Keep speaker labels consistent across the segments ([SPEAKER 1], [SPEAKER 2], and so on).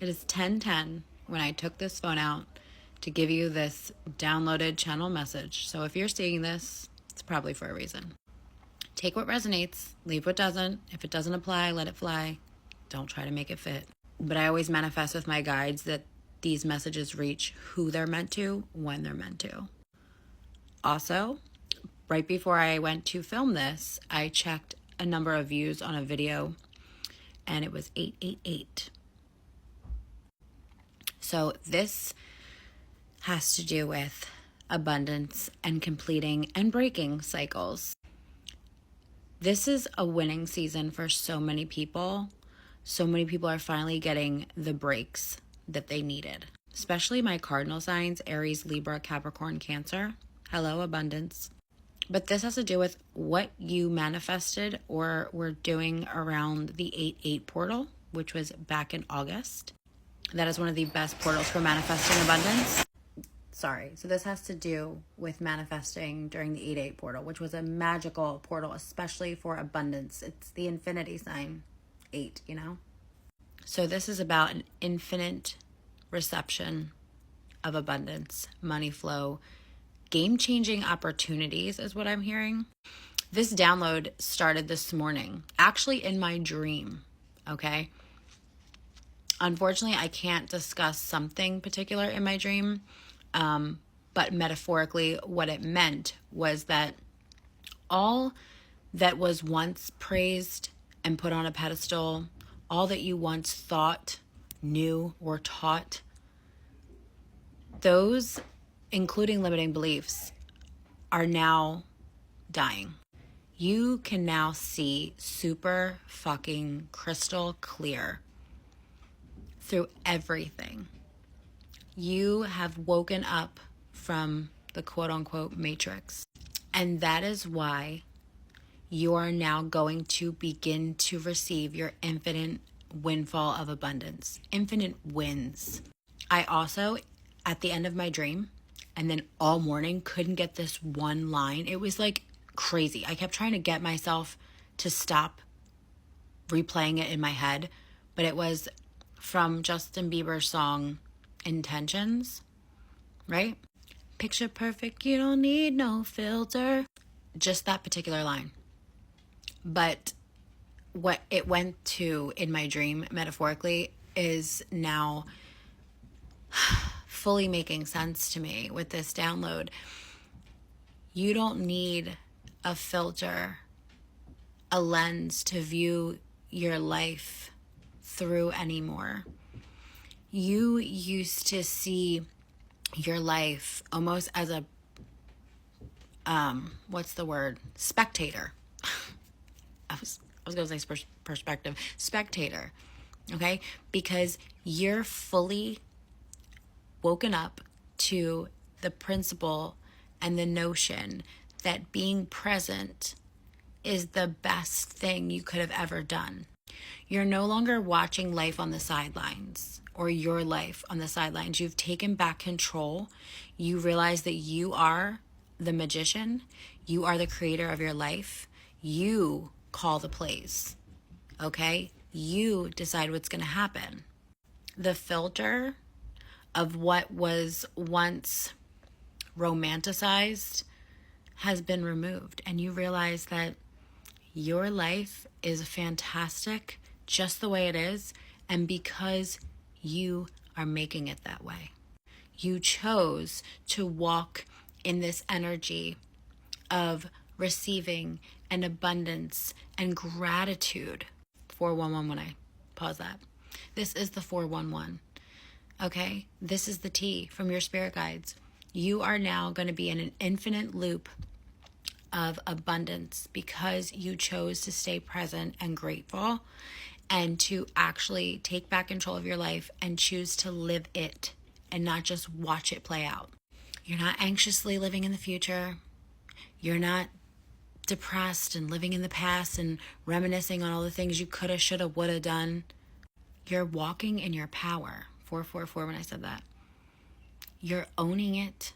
[SPEAKER 1] It is 10:10 when I took this phone out to give you this downloaded channel message. So if you're seeing this, it's probably for a reason. Take what resonates, leave what doesn't. If it doesn't apply, let it fly. Don't try to make it fit. But I always manifest with my guides that these messages reach who they're meant to, when they're meant to. Also, right before I went to film this, I checked a number of views on a video, and it was 888. So this has to do with abundance and completing and breaking cycles. This is a winning season for so many people. So many people are finally getting the breaks that they needed, especially my cardinal signs, Aries, Libra, Capricorn, Cancer. Hello, abundance. But this has to do with what you manifested or were doing around the 8-8 portal, which was back in August. That is one of the best portals for manifesting abundance. So this has to do with manifesting during the 8-8 portal, which was a magical portal, especially for abundance. It's the infinity sign, 8, you know? So this is about an infinite reception of abundance, money flow, game-changing opportunities is what I'm hearing. This download started this morning, actually in my dream, okay? Unfortunately, I can't discuss something particular in my dream, but metaphorically, what it meant was that all that was once praised and put on a pedestal, all that you once thought, knew, or taught, those, including limiting beliefs, are now dying. You can now see super fucking crystal clear through everything. You have woken up from the quote unquote matrix. And that is why you are now going to begin to receive your infinite windfall of abundance, infinite wins. I also, at the end of my dream, and then all morning, couldn't get this one line. It was like crazy. I kept trying to get myself to stop replaying it in my head, but it was from Justin Bieber's song Intentions, right? Picture perfect, you don't need no filter. Just that particular line. But what it went to in my dream, metaphorically, is now fully making sense to me with this download. You don't need a filter, a lens to view your life through anymore. You used to see your life almost as a spectator. I was going to say perspective. Spectator. Okay? Because you're fully woken up to the principle and the notion that being present is the best thing you could have ever done. You're no longer watching life on the sidelines or your life on the sidelines. You've taken back control. You realize that you are the magician. You are the creator of your life. You call the plays, okay? You decide what's going to happen. The filter of what was once romanticized has been removed, and you realize that your life is fantastic just the way it is, and because you are making it that way. You chose to walk in this energy of receiving and abundance and gratitude. 411 when I pause that. This is the 411. Okay? This is the T from your spirit guides. You are now going to be in an infinite loop of abundance because you chose to stay present and grateful and to actually take back control of your life and choose to live it and not just watch it play out. You're not anxiously living in the future. You're not depressed and living in the past and reminiscing on all the things you coulda, shoulda, woulda done. You're walking in your power. 444 when I said that. You're owning it,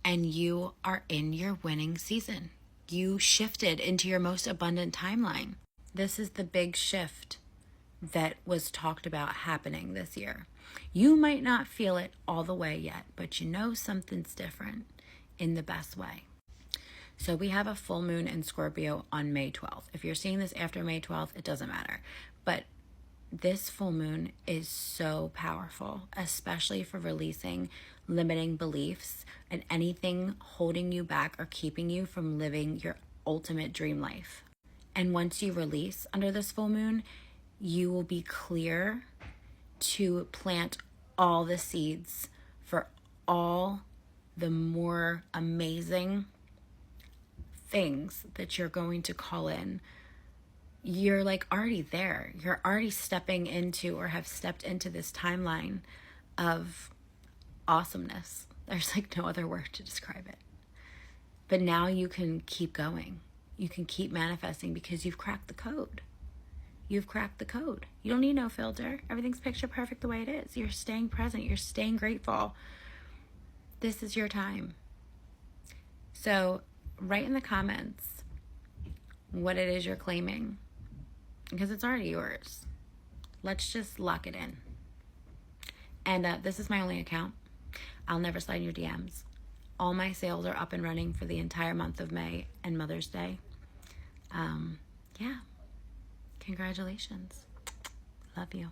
[SPEAKER 1] and you are in your winning season. You shifted into your most abundant timeline. This is the big shift, that was talked about happening this year. You might not feel it all the way yet, but you know something's different in the best way. So we have a full moon in Scorpio on May 12th. If you're seeing this after May 12th, it doesn't matter. But this full moon is so powerful, especially for releasing limiting beliefs and anything holding you back or keeping you from living your ultimate dream life. And once you release under this full moon, you will be clear to plant all the seeds for all the more amazing things that you're going to call in. You're like already there. You're already stepping into or have stepped into this timeline of awesomeness. There's like no other word to describe it. But now you can keep going. You can keep manifesting because you've cracked the code. You've cracked the code. You don't need no filter. Everything's picture perfect the way it is. You're staying present. You're staying grateful. This is your time. So write in the comments what it is you're claiming, because it's already yours. Let's just lock it in. And this is my only account. I'll never slide in your DMs. All my sales are up and running for the entire month of May and Mother's Day. Yeah. Congratulations. Love you.